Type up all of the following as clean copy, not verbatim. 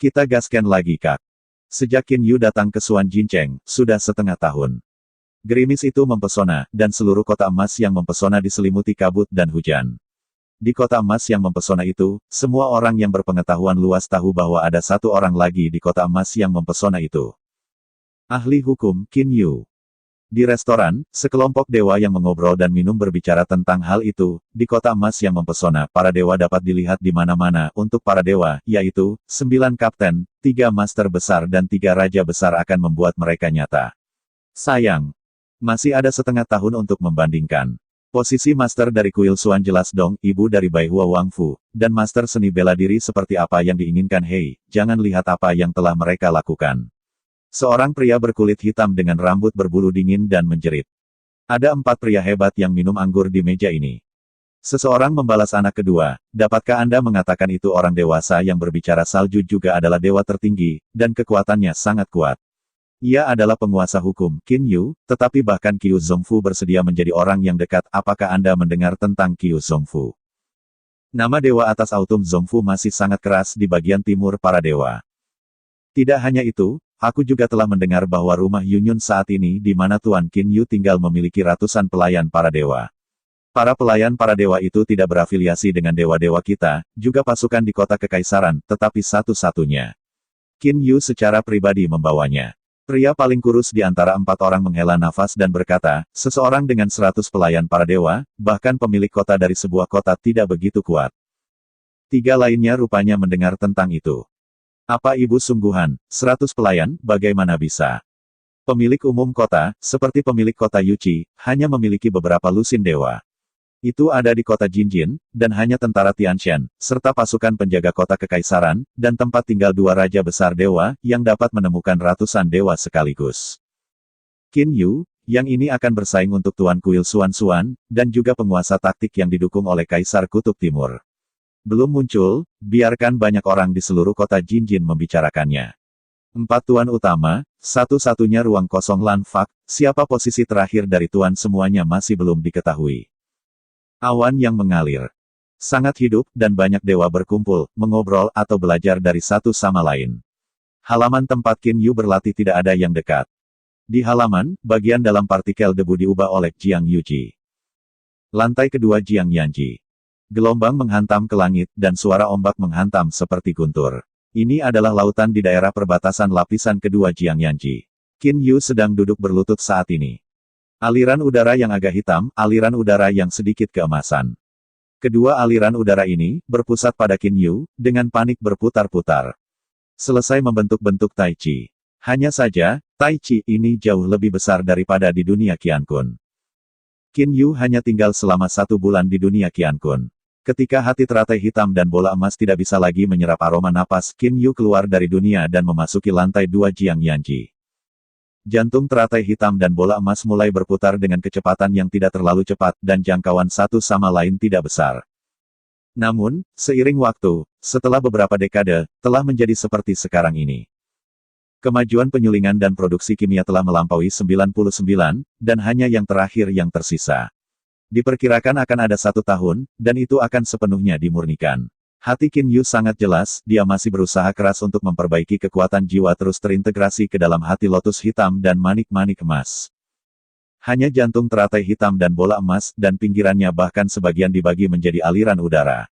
Kita gaskan lagi Kak. Sejak Qin Yu datang ke Suan Jincheng, sudah setengah tahun. Gerimis itu mempesona, dan seluruh kota emas yang mempesona diselimuti kabut dan hujan. Di kota emas yang mempesona itu, semua orang yang berpengetahuan luas tahu bahwa ada satu orang lagi di kota emas yang mempesona itu. Ahli hukum, Qin Yu. Di restoran, sekelompok dewa yang mengobrol dan minum berbicara tentang hal itu. Di kota emas yang mempesona, para dewa dapat dilihat di mana-mana. Untuk para dewa, yaitu 9 kapten, 3 master besar dan 3 raja besar akan membuat mereka nyata. Sayang, masih ada setengah tahun untuk membandingkan. Posisi master dari kuil Suan jelas dong, ibu dari Bai Hua Wangfu, dan master seni bela diri seperti apa yang diinginkan. Hei, jangan lihat apa yang telah mereka lakukan. Seorang pria berkulit hitam dengan rambut berbulu dingin dan menjerit. Ada 4 pria hebat yang minum anggur di meja ini. Seseorang membalas anak kedua, dapatkah Anda mengatakan itu orang dewasa yang berbicara salju juga adalah dewa tertinggi, dan kekuatannya sangat kuat. Ia adalah penguasa hukum, Qin Yu, tetapi bahkan Qiu Zongfu bersedia menjadi orang yang dekat. Apakah Anda mendengar tentang Qiu Zongfu? Nama dewa atas Autumn Zongfu masih sangat keras di bagian timur para dewa. Tidak hanya itu, aku juga telah mendengar bahwa rumah Yunyun saat ini di mana Tuan Qin Yu tinggal memiliki ratusan pelayan para dewa. Para pelayan para dewa itu tidak berafiliasi dengan dewa-dewa kita, juga pasukan di kota kekaisaran, tetapi satu-satunya. Qin Yu secara pribadi membawanya. Pria paling kurus di antara 4 orang menghela nafas dan berkata, seseorang dengan 100 pelayan para dewa, bahkan pemilik kota dari sebuah kota tidak begitu kuat. 3 lainnya rupanya mendengar tentang itu. Apa ibu sungguhan, 100 pelayan, bagaimana bisa? Pemilik umum kota, seperti pemilik kota Yuqi, hanya memiliki beberapa lusin dewa. Itu ada di kota Jinjin, dan hanya tentara Tianshan, serta pasukan penjaga kota kekaisaran, dan tempat tinggal 2 raja besar dewa, yang dapat menemukan ratusan dewa sekaligus. Qin Yu, yang ini akan bersaing untuk Tuan Kuil Suan, dan juga penguasa taktik yang didukung oleh Kaisar Kutub Timur. Belum muncul, biarkan banyak orang di seluruh kota Jinjin membicarakannya. 4 tuan utama, satu-satunya ruang kosong Lan Fak, siapa posisi terakhir dari tuan semuanya masih belum diketahui. Awan yang mengalir. Sangat hidup, dan banyak dewa berkumpul, mengobrol, atau belajar dari satu sama lain. Halaman tempat Qin Yu berlatih tidak ada yang dekat. Di halaman, bagian dalam partikel debu diubah oleh Jiang Yuji. Lantai kedua Jiang Yanji. Gelombang menghantam ke langit, dan suara ombak menghantam seperti guntur. Ini adalah lautan di daerah perbatasan lapisan kedua Jiang Yanji. Qin Yu sedang duduk berlutut saat ini. Aliran udara yang agak hitam, aliran udara yang sedikit keemasan. Kedua aliran udara ini, berpusat pada Qin Yu, dengan panik berputar-putar. Selesai membentuk-bentuk Tai Chi. Hanya saja, Tai Chi ini jauh lebih besar daripada di dunia Qiankun. Qin Yu hanya tinggal selama 1 bulan di dunia Qiankun. Ketika hati teratai hitam dan bola emas tidak bisa lagi menyerap aroma napas, Qin Yu keluar dari dunia dan memasuki lantai 2 Jiang Yanji. Jantung teratai hitam dan bola emas mulai berputar dengan kecepatan yang tidak terlalu cepat, dan jangkauan satu sama lain tidak besar. Namun, seiring waktu, setelah beberapa dekade, telah menjadi seperti sekarang ini. Kemajuan penyulingan dan produksi kimia telah melampaui 99, dan hanya yang terakhir yang tersisa. Diperkirakan akan ada 1 tahun, dan itu akan sepenuhnya dimurnikan. Hati Qin Yu sangat jelas, dia masih berusaha keras untuk memperbaiki kekuatan jiwa terus terintegrasi ke dalam hati lotus hitam dan manik-manik emas. Hanya jantung teratai hitam dan bola emas, dan pinggirannya bahkan sebagian dibagi menjadi aliran udara.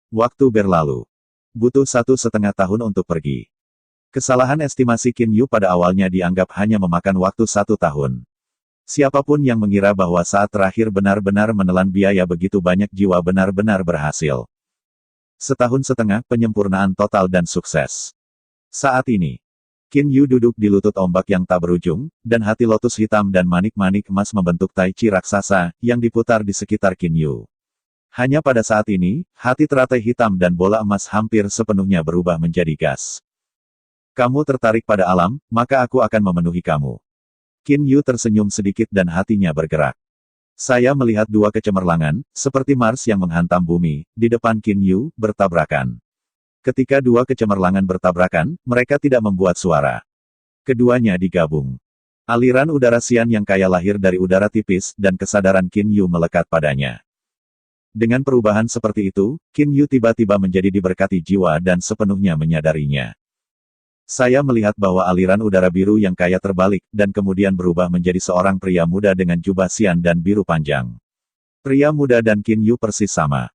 Waktu berlalu. Butuh 1,5 tahun untuk pergi. Kesalahan estimasi Qin Yu pada awalnya dianggap hanya memakan waktu 1 tahun. Siapapun yang mengira bahwa saat terakhir benar-benar menelan biaya begitu banyak jiwa benar-benar berhasil. 1,5 tahun penyempurnaan total dan sukses. Saat ini, Qin Yu duduk di lutut ombak yang tak berujung, dan hati lotus hitam dan manik-manik emas membentuk Tai Chi raksasa, yang diputar di sekitar Qin Yu. Hanya pada saat ini, hati teratai hitam dan bola emas hampir sepenuhnya berubah menjadi gas. Kamu tertarik pada alam, maka aku akan memenuhi kamu. Qin Yu tersenyum sedikit dan hatinya bergerak. Saya melihat 2 kecemerlangan, seperti Mars yang menghantam bumi, di depan Qin Yu, bertabrakan. Ketika 2 kecemerlangan bertabrakan, mereka tidak membuat suara. Keduanya digabung. Aliran udara sian yang kaya lahir dari udara tipis, dan kesadaran Qin Yu melekat padanya. Dengan perubahan seperti itu, Qin Yu tiba-tiba menjadi diberkati jiwa dan sepenuhnya menyadarinya. Saya melihat bahwa aliran udara biru yang kaya terbalik, dan kemudian berubah menjadi seorang pria muda dengan jubah sian dan biru panjang. Pria muda dan Qin Yu persis sama.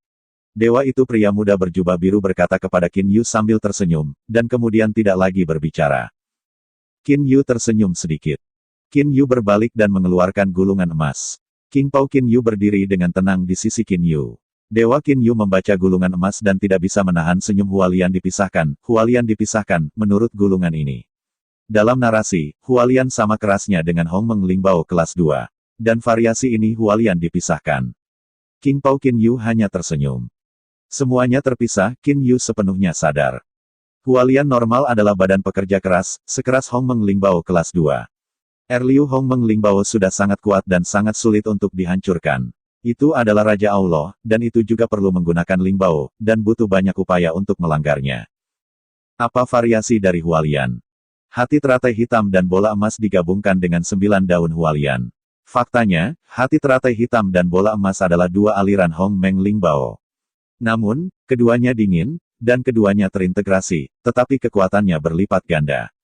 Dewa itu pria muda berjubah biru berkata kepada Qin Yu sambil tersenyum, dan kemudian tidak lagi berbicara. Qin Yu tersenyum sedikit. Qin Yu berbalik dan mengeluarkan gulungan emas. Qingpao Qin Yu berdiri dengan tenang di sisi Qin Yu. Dewa Qin Yu membaca gulungan emas dan tidak bisa menahan senyum. Hualian dipisahkan, menurut gulungan ini. Dalam narasi, Hualian sama kerasnya dengan Hong Meng Lingbao kelas 2. Dan variasi ini Hualian dipisahkan. Qingpao Qin Yu hanya tersenyum. Semuanya terpisah, Qin Yu sepenuhnya sadar. Hualian normal adalah badan pekerja keras, sekeras Hong Meng Lingbao kelas 2. Erliu Hong Meng Lingbao sudah sangat kuat dan sangat sulit untuk dihancurkan. Itu adalah Raja Allah, dan itu juga perlu menggunakan Lingbao, dan butuh banyak upaya untuk melanggarnya. Apa variasi dari Hualian? Hati teratai hitam dan bola emas digabungkan dengan 9 daun Hualian. Faktanya, hati teratai hitam dan bola emas adalah dua aliran Hong Meng Lingbao. Namun, keduanya dingin, dan keduanya terintegrasi, tetapi kekuatannya berlipat ganda.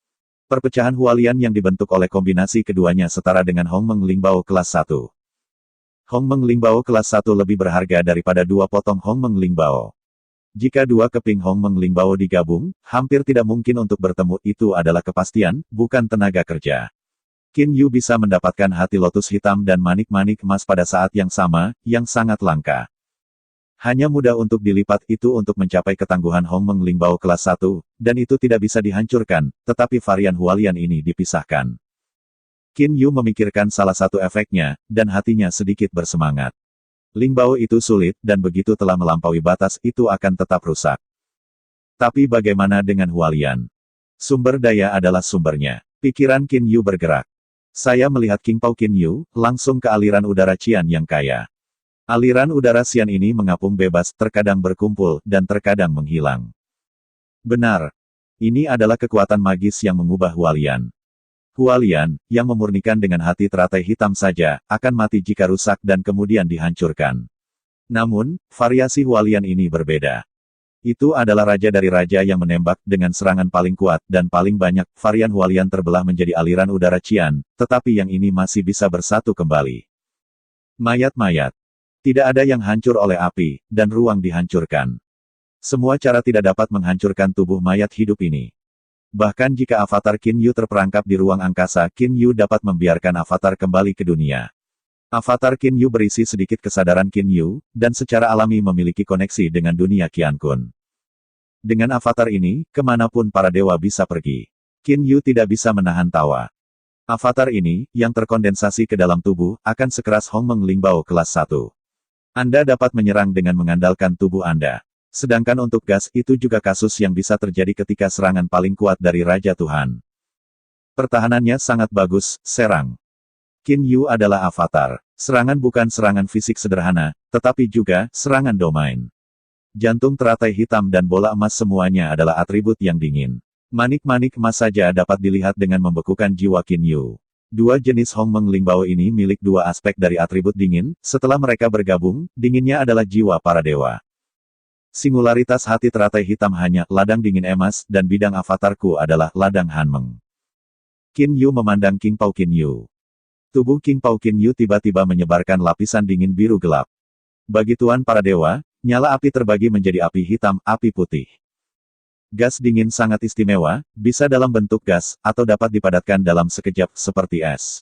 Perpecahan Hualian yang dibentuk oleh kombinasi keduanya setara dengan Hong Meng Lingbao kelas 1. Hong Meng Lingbao kelas 1 lebih berharga daripada 2 potong Hong Meng Lingbao. Jika 2 keping Hong Meng Lingbao digabung, hampir tidak mungkin untuk bertemu. Itu adalah kepastian, bukan tenaga kerja. Qin Yu bisa mendapatkan hati lotus hitam dan manik-manik emas pada saat yang sama, yang sangat langka. Hanya mudah untuk dilipat itu untuk mencapai ketangguhan Hong Meng Lingbao kelas 1, dan itu tidak bisa dihancurkan, tetapi varian Hualian ini dipisahkan. Qin Yu memikirkan salah satu efeknya, dan hatinya sedikit bersemangat. Lingbao itu sulit, dan begitu telah melampaui batas itu akan tetap rusak. Tapi bagaimana dengan Hualian? Sumber daya adalah sumbernya. Pikiran Qin Yu bergerak. Saya melihat Qingpao Qin Yu, langsung ke aliran udara Qian yang kaya. Aliran udara Qian ini mengapung bebas, terkadang berkumpul, dan terkadang menghilang. Benar. Ini adalah kekuatan magis yang mengubah Hualian. Hualian, yang memurnikan dengan hati teratai hitam saja, akan mati jika rusak dan kemudian dihancurkan. Namun, variasi Hualian ini berbeda. Itu adalah raja dari raja yang menembak dengan serangan paling kuat dan paling banyak. Varian Hualian terbelah menjadi aliran udara Qian, tetapi yang ini masih bisa bersatu kembali. Mayat-mayat. Tidak ada yang hancur oleh api, dan ruang dihancurkan. Semua cara tidak dapat menghancurkan tubuh mayat hidup ini. Bahkan jika avatar Qin Yu terperangkap di ruang angkasa, Qin Yu dapat membiarkan avatar kembali ke dunia. Avatar Qin Yu berisi sedikit kesadaran Qin Yu, dan secara alami memiliki koneksi dengan dunia Qian Kun. Dengan avatar ini, kemanapun para dewa bisa pergi. Qin Yu tidak bisa menahan tawa. Avatar ini, yang terkondensasi ke dalam tubuh, akan sekeras Hong Meng Lingbao kelas 1. Anda dapat menyerang dengan mengandalkan tubuh Anda. Sedangkan untuk gas, itu juga kasus yang bisa terjadi ketika serangan paling kuat dari Raja Tuhan. Pertahanannya sangat bagus, serang. Qin Yu adalah avatar. Serangan bukan serangan fisik sederhana, tetapi juga serangan domain. Jantung teratai hitam dan bola emas semuanya adalah atribut yang dingin. Manik-manik emas saja dapat dilihat dengan membekukan jiwa Qin Yu. Dua jenis Hong Meng Lingbao ini milik dua aspek dari atribut dingin, setelah mereka bergabung, dinginnya adalah jiwa para dewa. Singularitas hati teratai hitam hanya ladang dingin emas, dan bidang avatarku adalah ladang Hanmeng. Qin Yu memandang Qingpao Qin Yu. Tubuh Qingpao Qin Yu tiba-tiba menyebarkan lapisan dingin biru gelap. Bagi Tuan para dewa, nyala api terbagi menjadi api hitam, api putih. Gas dingin sangat istimewa, bisa dalam bentuk gas, atau dapat dipadatkan dalam sekejap, seperti es.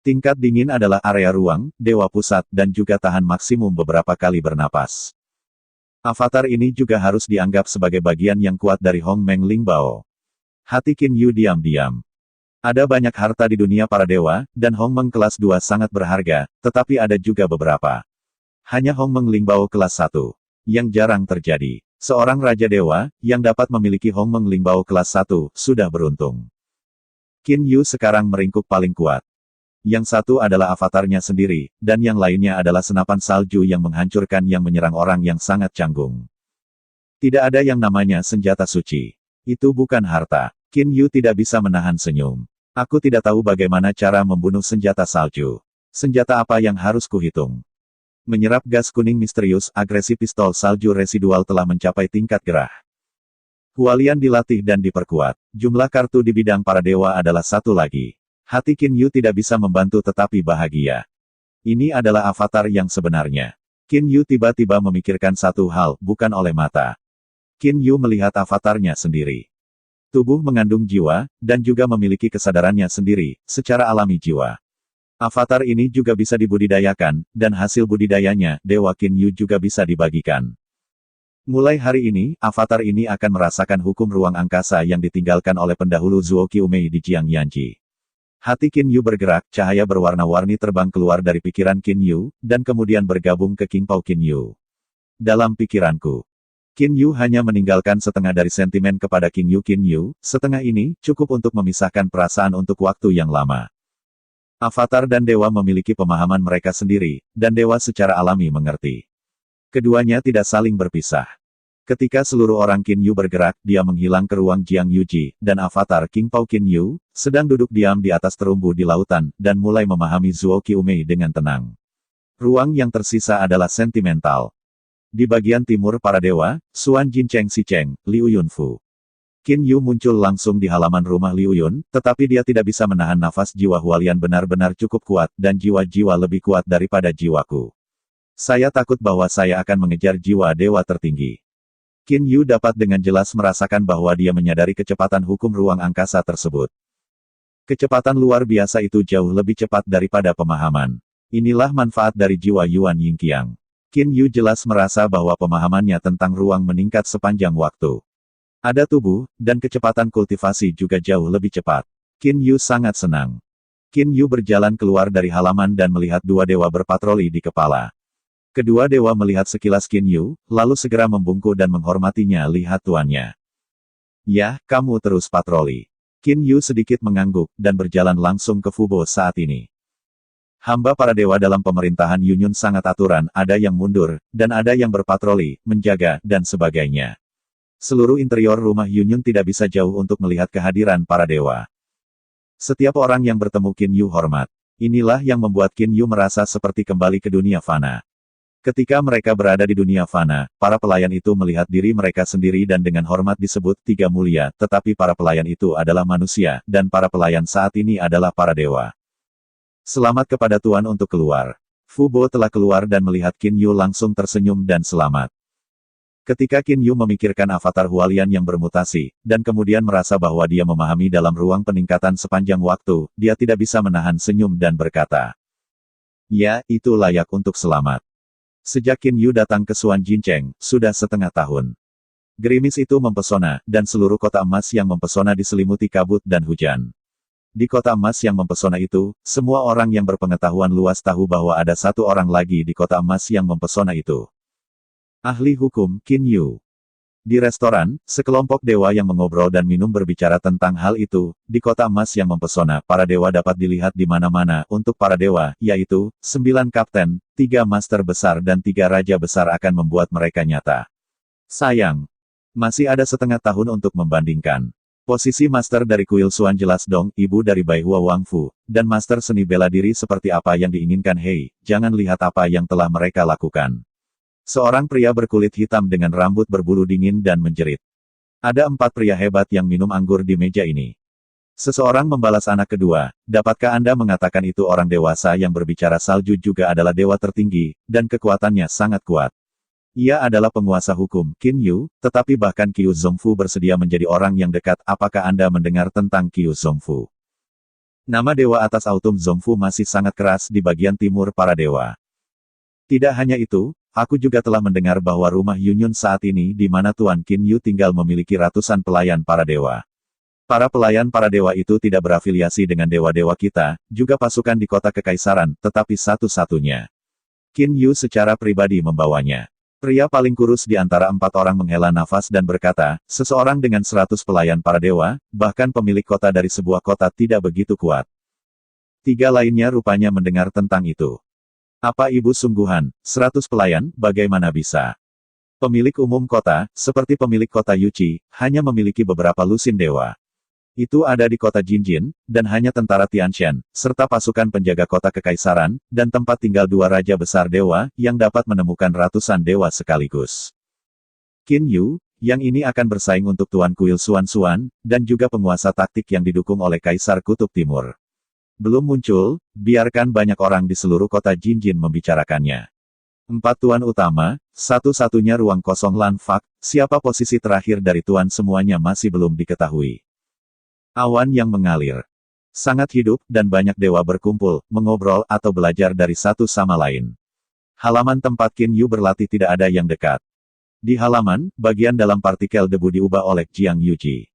Tingkat dingin adalah area ruang, dewa pusat, dan juga tahan maksimum beberapa kali bernapas. Avatar ini juga harus dianggap sebagai bagian yang kuat dari Hong Meng Lingbao. Hati Qin Yu diam-diam. Ada banyak harta di dunia para dewa, dan Hong Meng kelas 2 sangat berharga, tetapi ada juga beberapa. Hanya Hong Meng Lingbao kelas 1. Yang jarang terjadi. Seorang Raja Dewa, yang dapat memiliki Hong Meng Lingbao kelas 1, sudah beruntung. Qin Yu sekarang meringkuk paling kuat. Yang satu adalah avatarnya sendiri, dan yang lainnya adalah senapan salju yang menghancurkan yang menyerang orang yang sangat canggung. Tidak ada yang namanya senjata suci. Itu bukan harta. Qin Yu tidak bisa menahan senyum. Aku tidak tahu bagaimana cara membunuh senjata salju. Senjata apa yang harus kuhitung? Menyerap gas kuning misterius, agresi pistol salju residual telah mencapai tingkat gerah. Hualian dilatih dan diperkuat. Jumlah kartu di bidang para dewa adalah satu lagi. Hati Qin Yu tidak bisa membantu tetapi bahagia. Ini adalah avatar yang sebenarnya. Qin Yu tiba-tiba memikirkan satu hal, bukan oleh mata. Qin Yu melihat avatarnya sendiri. Tubuh mengandung jiwa, dan juga memiliki kesadarannya sendiri, secara alami jiwa. Avatar ini juga bisa dibudidayakan, dan hasil budidayanya, Dewa Qin Yu juga bisa dibagikan. Mulai hari ini, avatar ini akan merasakan hukum ruang angkasa yang ditinggalkan oleh pendahulu Zuo Qiumei di Jiang Yanji. Hati Qin Yu bergerak, cahaya berwarna-warni terbang keluar dari pikiran Qin Yu, dan kemudian bergabung ke Qingpao Qin Yu. Dalam pikiranku, Qin Yu hanya meninggalkan setengah dari sentimen kepada Qin Yu, setengah ini, cukup untuk memisahkan perasaan untuk waktu yang lama. Avatar dan dewa memiliki pemahaman mereka sendiri, dan dewa secara alami mengerti. Keduanya tidak saling berpisah. Ketika seluruh orang Qin Yu bergerak, dia menghilang ke ruang Jiang Yuji, dan avatar Qingpao Qin Yu, sedang duduk diam di atas terumbu di lautan, dan mulai memahami Zuo Qiumei dengan tenang. Ruang yang tersisa adalah sentimental. Di bagian timur para dewa, Xuan Jincheng Sicheng, Liu Yunfu. Qin Yu muncul langsung di halaman rumah Liu Yun, tetapi dia tidak bisa menahan nafas. Jiwa Hualian benar-benar cukup kuat, dan jiwa-jiwa lebih kuat daripada jiwaku. Saya takut bahwa saya akan mengejar jiwa dewa tertinggi. Qin Yu dapat dengan jelas merasakan bahwa dia menyadari kecepatan hukum ruang angkasa tersebut. Kecepatan luar biasa itu jauh lebih cepat daripada pemahaman. Inilah manfaat dari jiwa Yuan Yingqiang. Qin Yu jelas merasa bahwa pemahamannya tentang ruang meningkat sepanjang waktu. Ada tubuh, dan kecepatan kultivasi juga jauh lebih cepat. Qin Yu sangat senang. Qin Yu berjalan keluar dari halaman dan melihat dua dewa berpatroli di kepala. Kedua dewa melihat sekilas Qin Yu, lalu segera membungkuk dan menghormatinya. Lihat tuannya. Ya, kamu terus patroli. Qin Yu sedikit mengangguk, dan berjalan langsung ke Fubo saat ini. Hamba para dewa dalam pemerintahan Yunyun sangat aturan, ada yang mundur, dan ada yang berpatroli, menjaga, dan sebagainya. Seluruh interior rumah Yunyun tidak bisa jauh untuk melihat kehadiran para dewa. Setiap orang yang bertemu Qin Yu hormat. Inilah yang membuat Qin Yu merasa seperti kembali ke dunia fana. Ketika mereka berada di dunia fana, para pelayan itu melihat diri mereka sendiri dan dengan hormat disebut Tiga Mulia, tetapi para pelayan itu adalah manusia, dan para pelayan saat ini adalah para dewa. Selamat kepada Tuan untuk keluar. Fubo telah keluar dan melihat Qin Yu langsung tersenyum dan selamat. Ketika Qin Yu memikirkan avatar Hualian yang bermutasi, dan kemudian merasa bahwa dia memahami dalam ruang peningkatan sepanjang waktu, dia tidak bisa menahan senyum dan berkata, "Ya, itu layak untuk selamat." Sejak Qin Yu datang ke Xuan Jincheng, sudah setengah tahun. Gerimis itu mempesona, dan seluruh kota emas yang mempesona diselimuti kabut dan hujan. Di kota emas yang mempesona itu, semua orang yang berpengetahuan luas tahu bahwa ada satu orang lagi di kota emas yang mempesona itu. Ahli hukum, Qin Yu. Di restoran, sekelompok dewa yang mengobrol dan minum berbicara tentang hal itu. Di kota emas yang mempesona, para dewa dapat dilihat di mana-mana. Untuk para dewa, yaitu 9 kapten, 3 master besar dan 3 raja besar akan membuat mereka nyata. Sayang, masih ada setengah tahun untuk membandingkan. Posisi master dari kuil Xuan jelas dong, ibu dari Baihua Wangfu, dan master seni bela diri seperti apa yang diinginkan. Hei, jangan lihat apa yang telah mereka lakukan. Seorang pria berkulit hitam dengan rambut berbulu dingin dan menjerit. Ada 4 pria hebat yang minum anggur di meja ini. Seseorang membalas anak kedua, dapatkah Anda mengatakan itu orang dewasa yang berbicara salju juga adalah dewa tertinggi, dan kekuatannya sangat kuat. Ia adalah penguasa hukum, Qin Yu, tetapi bahkan Qiu Zongfu bersedia menjadi orang yang dekat. Apakah Anda mendengar tentang Qiu Zongfu? Nama dewa atas Autumn Zongfu masih sangat keras di bagian timur para dewa. Tidak hanya itu, aku juga telah mendengar bahwa rumah Yunyun saat ini di mana Tuan Qin Yu tinggal memiliki ratusan pelayan para dewa. Para pelayan para dewa itu tidak berafiliasi dengan dewa-dewa kita, juga pasukan di kota kekaisaran, tetapi satu-satunya. Qin Yu secara pribadi membawanya. Pria paling kurus di antara 4 orang menghela nafas dan berkata, seseorang dengan 100 pelayan para dewa, bahkan pemilik kota dari sebuah kota tidak begitu kuat. 3 lainnya rupanya mendengar tentang itu. Apa ibu sungguhan, 100 pelayan, bagaimana bisa? Pemilik umum kota, seperti pemilik kota Yuchi, hanya memiliki beberapa lusin dewa. Itu ada di kota Jinjin, dan hanya tentara Tianshan, serta pasukan penjaga kota kekaisaran, dan tempat tinggal 2 raja besar dewa, yang dapat menemukan ratusan dewa sekaligus. Qin Yu, yang ini akan bersaing untuk Tuan Kuil Xuan, dan juga penguasa taktik yang didukung oleh Kaisar Kutub Timur. Belum muncul, biarkan banyak orang di seluruh kota Jinjin membicarakannya. 4 Tuan Utama, satu-satunya ruang kosong Lan Fak, siapa posisi terakhir dari Tuan semuanya masih belum diketahui. Awan yang mengalir. Sangat hidup, dan banyak dewa berkumpul, mengobrol atau belajar dari satu sama lain. Halaman tempat Qin Yu berlatih tidak ada yang dekat. Di halaman, bagian dalam partikel debu diubah oleh Jiang Yuji.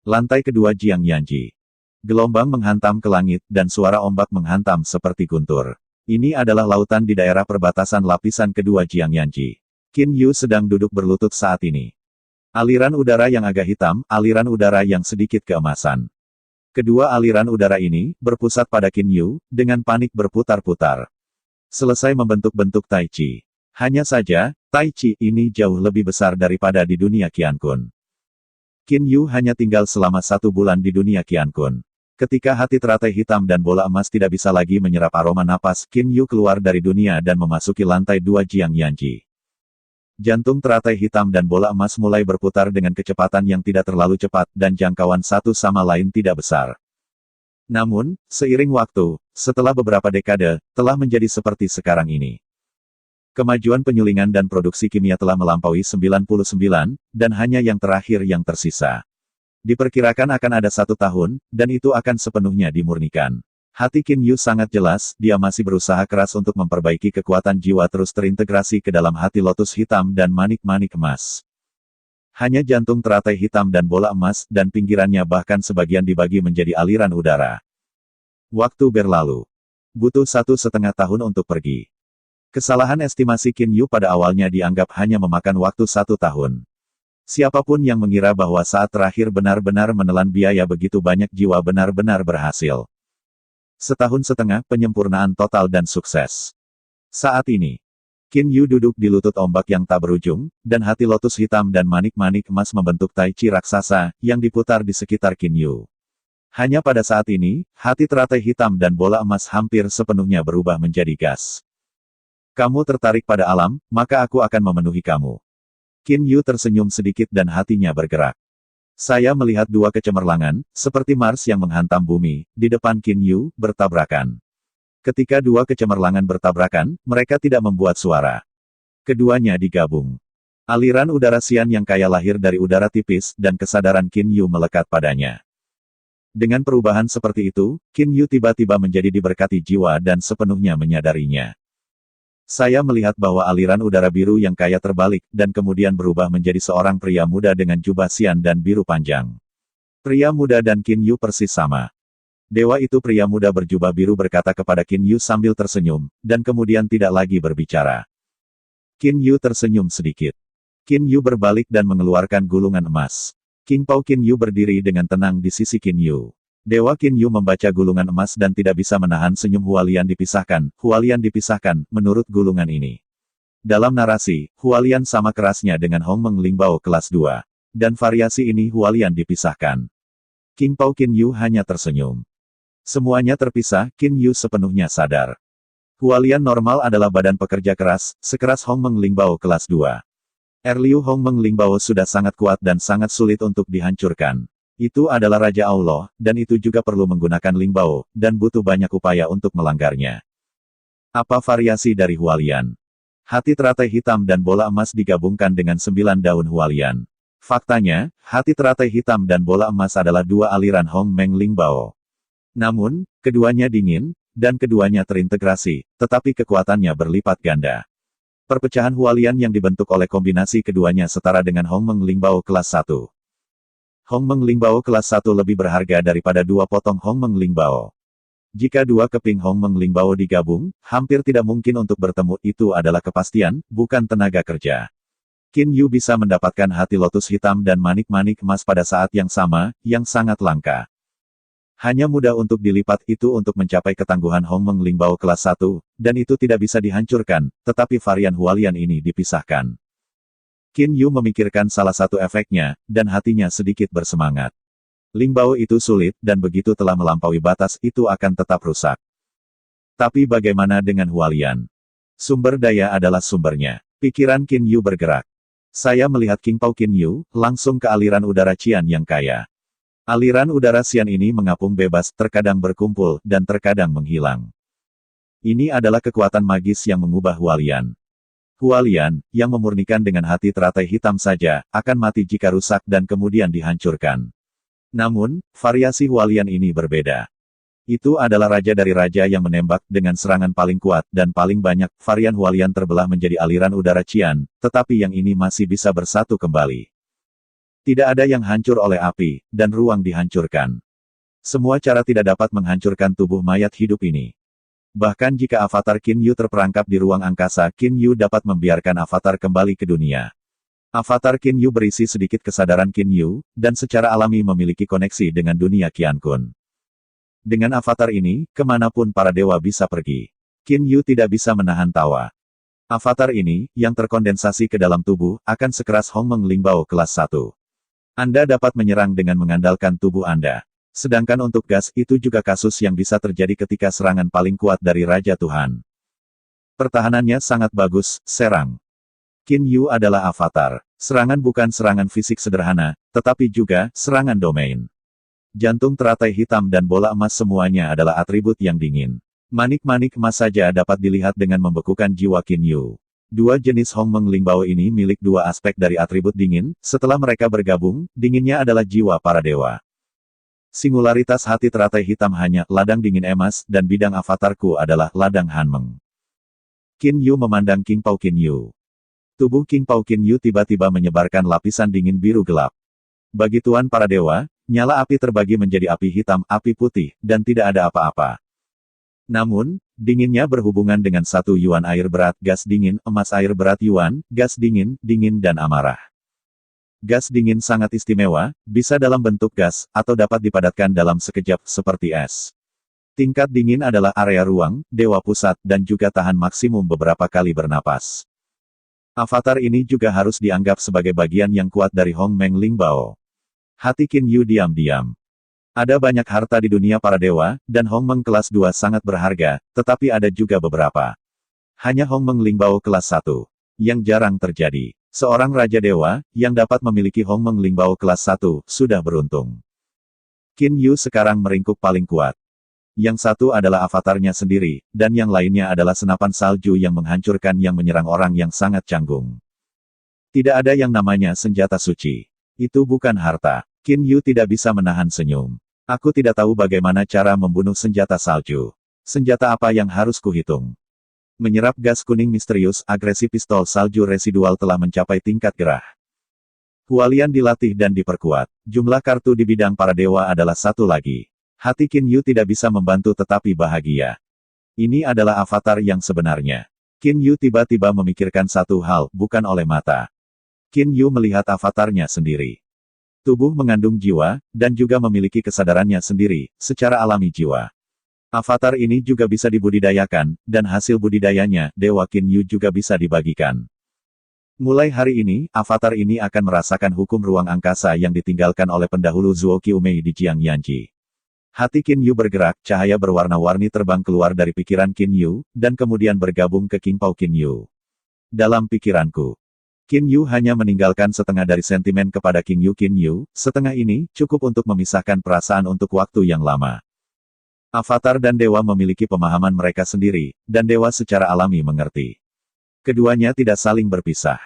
Lantai kedua Jiang Yanji. Gelombang menghantam ke langit, dan suara ombak menghantam seperti guntur. Ini adalah lautan di daerah perbatasan lapisan kedua Jiang Yanji. Qin Yu sedang duduk berlutut saat ini. Aliran udara yang agak hitam, aliran udara yang sedikit keemasan. Kedua aliran udara ini, berpusat pada Qin Yu, dengan panik berputar-putar. Selesai membentuk bentuk Tai Chi. Hanya saja, Tai Chi ini jauh lebih besar daripada di dunia Qiankun. Qin Yu hanya tinggal selama 1 bulan di dunia Qiankun. Ketika hati teratai hitam dan bola emas tidak bisa lagi menyerap aroma napas, Qin Yu keluar dari dunia dan memasuki lantai 2 Jiang Yanji. Jantung teratai hitam dan bola emas mulai berputar dengan kecepatan yang tidak terlalu cepat, dan jangkauan satu sama lain tidak besar. Namun, seiring waktu, setelah beberapa dekade, telah menjadi seperti sekarang ini. Kemajuan penyulingan dan produksi kimia telah melampaui 99, dan hanya yang terakhir yang tersisa. Diperkirakan akan ada 1 tahun, dan itu akan sepenuhnya dimurnikan. Hati Qin Yu sangat jelas, dia masih berusaha keras untuk memperbaiki kekuatan jiwa terus terintegrasi ke dalam hati lotus hitam dan manik-manik emas. Hanya jantung teratai hitam dan bola emas, dan pinggirannya bahkan sebagian dibagi menjadi aliran udara. Waktu berlalu. Butuh 1,5 tahun untuk pergi. Kesalahan estimasi Qin Yu pada awalnya dianggap hanya memakan waktu 1 tahun. Siapapun yang mengira bahwa saat terakhir benar-benar menelan biaya begitu banyak jiwa benar-benar berhasil. 1,5 tahun penyempurnaan total dan sukses. Saat ini, Qin Yu duduk di lutut ombak yang tak berujung, dan hati lotus hitam dan manik-manik emas membentuk Tai Chi raksasa, yang diputar di sekitar Qin Yu. Hanya pada saat ini, hati teratai hitam dan bola emas hampir sepenuhnya berubah menjadi gas. Kamu tertarik pada alam, maka aku akan memenuhi kamu. Qin Yu tersenyum sedikit dan hatinya bergerak. Saya melihat 2 kecemerlangan, seperti Mars yang menghantam bumi, di depan Qin Yu, bertabrakan. Ketika 2 kecemerlangan bertabrakan, mereka tidak membuat suara. Keduanya digabung. Aliran udara sian yang kaya lahir dari udara tipis, dan kesadaran Qin Yu melekat padanya. Dengan perubahan seperti itu, Qin Yu tiba-tiba menjadi diberkati jiwa dan sepenuhnya menyadarinya. Saya melihat bahwa aliran udara biru yang kaya terbalik, dan kemudian berubah menjadi seorang pria muda dengan jubah sian dan biru panjang. Pria muda dan Qin Yu persis sama. Dewa itu pria muda berjubah biru berkata kepada Qin Yu sambil tersenyum, dan kemudian tidak lagi berbicara. Qin Yu tersenyum sedikit. Qin Yu berbalik dan mengeluarkan gulungan emas. King Pao Qin Yu berdiri dengan tenang di sisi Qin Yu. Dewa Qin Yu membaca gulungan emas dan tidak bisa menahan senyum. Hualian dipisahkan, menurut gulungan ini. Dalam narasi, Hualian sama kerasnya dengan Hong Meng Lingbao kelas 2. Dan variasi ini Hualian dipisahkan. King Pao Qin Yu hanya tersenyum. Semuanya terpisah, Qin Yu sepenuhnya sadar. Hualian normal adalah badan pekerja keras, sekeras Hong Meng Lingbao kelas 2. Erliu Hong Meng Lingbao sudah sangat kuat dan sangat sulit untuk dihancurkan. Itu adalah Raja Allah, dan itu juga perlu menggunakan Lingbao, dan butuh banyak upaya untuk melanggarnya. Apa variasi dari Hualian? Hati teratai hitam dan bola emas digabungkan dengan 9 daun Hualian. Faktanya, hati teratai hitam dan bola emas adalah 2 aliran Hong Meng Lingbao. Namun, keduanya dingin, dan keduanya terintegrasi, tetapi kekuatannya berlipat ganda. Perpecahan Hualian yang dibentuk oleh kombinasi keduanya setara dengan Hong Meng Lingbao kelas 1. Hong Meng Lingbao kelas 1 lebih berharga daripada 2 potong Hong Meng Lingbao. Jika 2 keping Hong Meng Lingbao digabung, hampir tidak mungkin untuk bertemu. Itu adalah kepastian, bukan tenaga kerja. Qin Yu bisa mendapatkan hati lotus hitam dan manik-manik emas pada saat yang sama, yang sangat langka. Hanya mudah untuk dilipat itu untuk mencapai ketangguhan Hong Meng Lingbao kelas 1, dan itu tidak bisa dihancurkan, tetapi varian Hualian ini dipisahkan. Qin Yu memikirkan salah satu efeknya, dan hatinya sedikit bersemangat. Lingbao itu sulit, dan begitu telah melampaui batas itu akan tetap rusak. Tapi bagaimana dengan Hualian? Sumber daya adalah sumbernya. Pikiran Qin Yu bergerak. Saya melihat King Pao Qin Yu, langsung ke aliran udara Qian yang kaya. Aliran udara Qian ini mengapung bebas, terkadang berkumpul, dan terkadang menghilang. Ini adalah kekuatan magis yang mengubah Hualian. Hualian, yang memurnikan dengan hati teratai hitam saja, akan mati jika rusak dan kemudian dihancurkan. Namun, variasi Hualian ini berbeda. Itu adalah raja dari raja yang menembak dengan serangan paling kuat dan paling banyak. Varian Hualian terbelah menjadi aliran udara Qian, tetapi yang ini masih bisa bersatu kembali. Tidak ada yang hancur oleh api, dan ruang dihancurkan. Semua cara tidak dapat menghancurkan tubuh mayat hidup ini. Bahkan jika avatar Qin Yu terperangkap di ruang angkasa, Qin Yu dapat membiarkan avatar kembali ke dunia. Avatar Qin Yu berisi sedikit kesadaran Qin Yu, dan secara alami memiliki koneksi dengan dunia Qian Kun. Dengan avatar ini, kemanapun para dewa bisa pergi. Qin Yu tidak bisa menahan tawa. Avatar ini, yang terkondensasi ke dalam tubuh, akan sekeras Hong Meng Lingbao kelas 1. Anda dapat menyerang dengan mengandalkan tubuh Anda. Sedangkan untuk gas, itu juga kasus yang bisa terjadi ketika serangan paling kuat dari Raja Tuhan. Pertahanannya sangat bagus, serang. Qin Yu adalah avatar. Serangan bukan serangan fisik sederhana, tetapi juga serangan domain. Jantung teratai hitam dan bola emas semuanya adalah atribut yang dingin. Manik-manik emas saja dapat dilihat dengan membekukan jiwa Qin Yu. Dua jenis Hong Meng Lingbao ini milik dua aspek dari atribut dingin, setelah mereka bergabung, dinginnya adalah jiwa para dewa. Singularitas hati teratai hitam hanya ladang dingin emas, dan bidang avatarku adalah ladang Hanmeng. Qin Yu memandang King Pao Qin Yu. Tubuh King Pao Qin Yu tiba-tiba menyebarkan lapisan dingin biru gelap. Bagi Tuan para dewa, nyala api terbagi menjadi api hitam, api putih, dan tidak ada apa-apa. Namun, dinginnya berhubungan dengan satu yuan air berat, gas dingin, emas air berat yuan, gas dingin, dingin dan amarah. Gas dingin sangat istimewa, bisa dalam bentuk gas, atau dapat dipadatkan dalam sekejap, seperti es. Tingkat dingin adalah area ruang, dewa pusat, dan juga tahan maksimum beberapa kali bernapas. Avatar ini juga harus dianggap sebagai bagian yang kuat dari Hong Meng Lingbao. Hati Qin Yu diam-diam. Ada banyak harta di dunia para dewa, dan Hong Meng kelas 2 sangat berharga, tetapi ada juga beberapa. Hanya Hong Meng Lingbao kelas 1. Yang jarang terjadi. Seorang Raja Dewa, yang dapat memiliki Hong Meng Lingbao kelas 1, sudah beruntung. Qin Yu sekarang meringkuk paling kuat. Yang satu adalah avatarnya sendiri, dan yang lainnya adalah senapan salju yang menghancurkan yang menyerang orang yang sangat canggung. Tidak ada yang namanya senjata suci. Itu bukan harta. Qin Yu tidak bisa menahan senyum. Aku tidak tahu bagaimana cara membunuh senjata salju. Senjata apa yang harus kuhitung? Menyerap gas kuning misterius, agresi pistol salju residual telah mencapai tingkat gerah. Hualian dilatih dan diperkuat. Jumlah kartu di bidang para dewa adalah satu lagi. Hati Qin Yu tidak bisa membantu tetapi bahagia. Ini adalah avatar yang sebenarnya. Qin Yu tiba-tiba memikirkan satu hal, bukan oleh mata. Qin Yu melihat avatarnya sendiri. Tubuh mengandung jiwa, dan juga memiliki kesadarannya sendiri, secara alami jiwa. Avatar ini juga bisa dibudidayakan, dan hasil budidayanya, Dewa Qin Yu juga bisa dibagikan. Mulai hari ini, avatar ini akan merasakan hukum ruang angkasa yang ditinggalkan oleh pendahulu Zuo Qiumei di Jiang Yanji. Hati Qin Yu bergerak, cahaya berwarna-warni terbang keluar dari pikiran Qin Yu, dan kemudian bergabung ke King Pao Qin Yu. Dalam pikiranku, Qin Yu hanya meninggalkan setengah dari sentimen kepada Qin Yu, setengah ini, cukup untuk memisahkan perasaan untuk waktu yang lama. Avatar dan dewa memiliki pemahaman mereka sendiri, dan dewa secara alami mengerti. Keduanya tidak saling berpisah.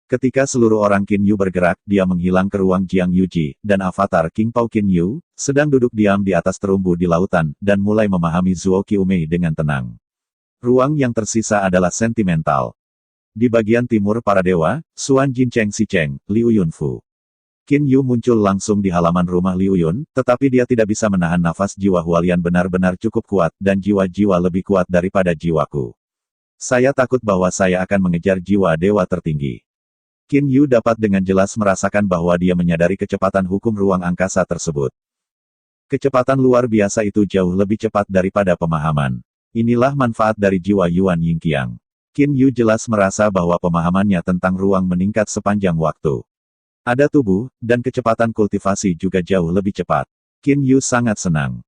Ketika seluruh orang Qin Yu bergerak, dia menghilang ke ruang Jiang Yuji, dan avatar King Pao Qin Yu, sedang duduk diam di atas terumbu di lautan, dan mulai memahami Zuo Qiumei dengan tenang. Ruang yang tersisa adalah sentimental. Di bagian timur para dewa, Xuan Jincheng Sicheng, Liu Yunfu. Qin Yu muncul langsung di halaman rumah Liu Yun, tetapi dia tidak bisa menahan nafas. Jiwa Hualian benar-benar cukup kuat, dan jiwa-jiwa lebih kuat daripada jiwaku. Saya takut bahwa saya akan mengejar jiwa dewa tertinggi. Qin Yu dapat dengan jelas merasakan bahwa dia menyadari kecepatan hukum ruang angkasa tersebut. Kecepatan luar biasa itu jauh lebih cepat daripada pemahaman. Inilah manfaat dari jiwa Yuan Yingqiang. Qin Yu jelas merasa bahwa pemahamannya tentang ruang meningkat sepanjang waktu. Ada tubuh, dan kecepatan kultivasi juga jauh lebih cepat. Qin Yu sangat senang.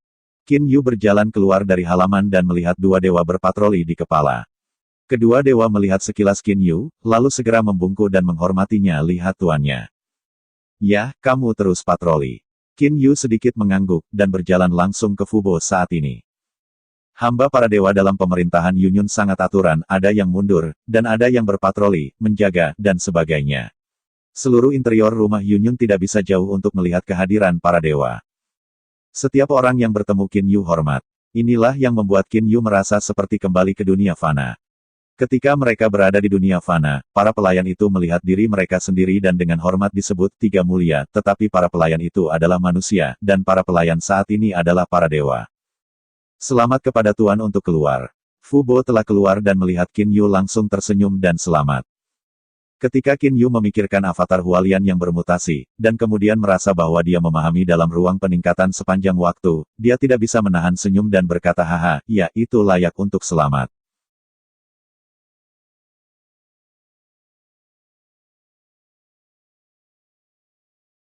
Qin Yu berjalan keluar dari halaman dan melihat dua dewa berpatroli di kepala. Kedua dewa melihat sekilas Qin Yu, lalu segera membungkuk dan menghormatinya. Lihat tuannya. Ya, kamu terus patroli. Qin Yu sedikit mengangguk, dan berjalan langsung ke Fubo saat ini. Hamba para dewa dalam pemerintahan Yunyun sangat aturan, ada yang mundur, dan ada yang berpatroli, menjaga, dan sebagainya. Seluruh interior rumah Yunyun tidak bisa jauh untuk melihat kehadiran para dewa. Setiap orang yang bertemu Qin Yu hormat. Inilah yang membuat Qin Yu merasa seperti kembali ke dunia fana. Ketika mereka berada di dunia fana, para pelayan itu melihat diri mereka sendiri dan dengan hormat disebut Tiga Mulia, tetapi para pelayan itu adalah manusia, dan para pelayan saat ini adalah para dewa. Selamat kepada Tuan untuk keluar. Fubo telah keluar dan melihat Qin Yu langsung tersenyum dan selamat. Ketika Qin Yu memikirkan avatar Hualian yang bermutasi, dan kemudian merasa bahwa dia memahami dalam ruang peningkatan sepanjang waktu, dia tidak bisa menahan senyum dan berkata haha, ya itu layak untuk selamat.